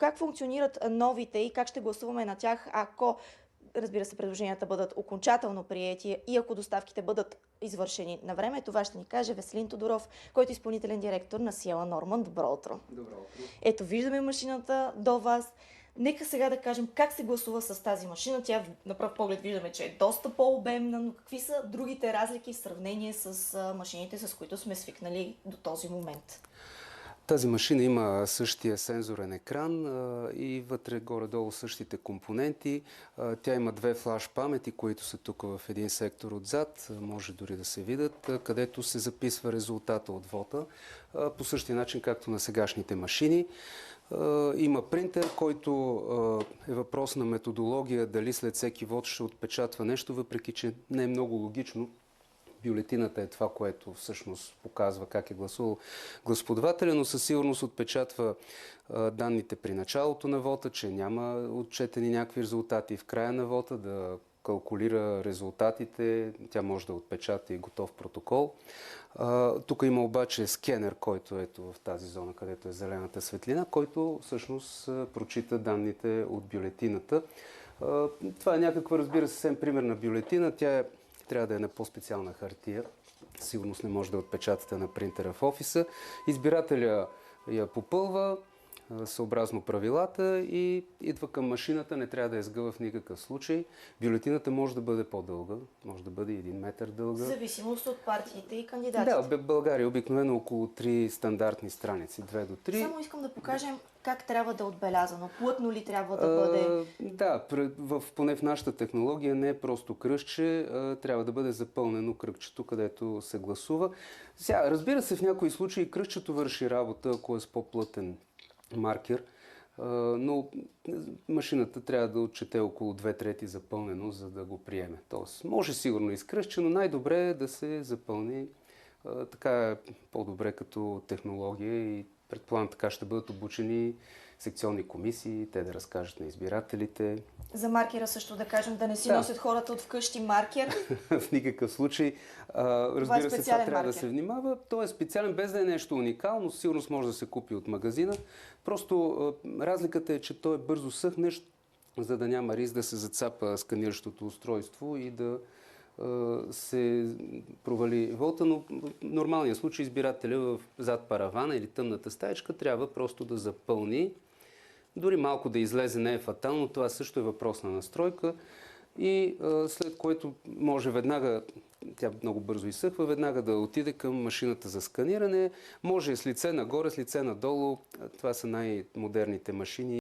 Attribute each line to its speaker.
Speaker 1: как функционират новите и как ще гласуваме на тях, ако, разбира се, предложенията бъдат окончателно приети и ако доставките бъдат извършени на време? Това ще ни каже Веселин Тодоров, който е изпълнителен директор на Сиела Норман. Добро утро!
Speaker 2: Добро утро!
Speaker 1: Ето, виждаме машината до вас. Нека сега да кажем как се гласува с тази машина. Тя на пръв поглед виждаме, че е доста по-обемна, но какви са другите разлики в сравнение с машините, с които сме свикнали до този момент?
Speaker 2: Тази машина има същия сензорен екран и вътре горе-долу същите компоненти. Тя има две флаш памети, които са тук в един сектор отзад, може дори да се видят, където се записва резултата от вота, по същия начин както на сегашните машини. Има принтер, който е въпрос на методология, дали след всеки вод ще отпечатва нещо, въпреки че не е много логично. Бюлетината е това, което всъщност показва как е гласувал гласоподавателя, но със сигурност отпечатва данните при началото на вота, че няма отчетени някакви резултати в края на вота, да калкулира резултатите, тя може да отпечата и готов протокол. Тук има обаче скенер, който ето в тази зона, където е зелената светлина, който всъщност прочита данните от бюлетината. Това е някаква, разбира се, съвсем примерна бюлетина. Тя трябва да е на по-специална хартия. Сигурност не може да отпечатате на принтера в офиса. Избирателя я попълва съобразно правилата и идва към машината, не трябва да я сгъва в никакъв случай. Бюлетината може да бъде по-дълга, може да бъде 1 метър дълга.
Speaker 1: В зависимост от партиите и кандидатите.
Speaker 2: Да, в България обикновено около 3 стандартни страници, 2 до 3.
Speaker 1: Само искам да покажем как трябва да е отбелязано. Плътно ли трябва да бъде?
Speaker 2: Да, поне в нашата технология не е просто кръстче, трябва да бъде запълнено кръгчето, където се гласува. Сега, разбира се, в някои случаи кръстчето върши работа, ако е с по-плътен маркер, но машината трябва да отчете около 2/3 запълнено, за да го приеме. Тоест, може сигурно и с кръстче, но най-добре е да се запълни. Така е по-добре като технология и предполагам така ще бъдат обучени секционни комисии, те да разкажат на избирателите.
Speaker 1: За маркера също да кажем, да не си носят хората от вкъщи маркер.
Speaker 2: В никакъв случай. Разбира се, това трябва да се внимава. Той е специален, без да е нещо уникално. Сигурно може да се купи от магазина. Просто разликата е, че той е бързо съхнещ, за да няма риск да се зацапа сканиращото устройство и да се провали вота, но в нормалния случай избирателя зад паравана или тъмната стаечка трябва просто да запълни. Дори малко да излезе не е фатално, това също е въпрос на настройка и след което може веднага, тя много бързо изсъхва, веднага да отиде към машината за сканиране. Може с лице нагоре, с лице надолу, това са най-модерните машини.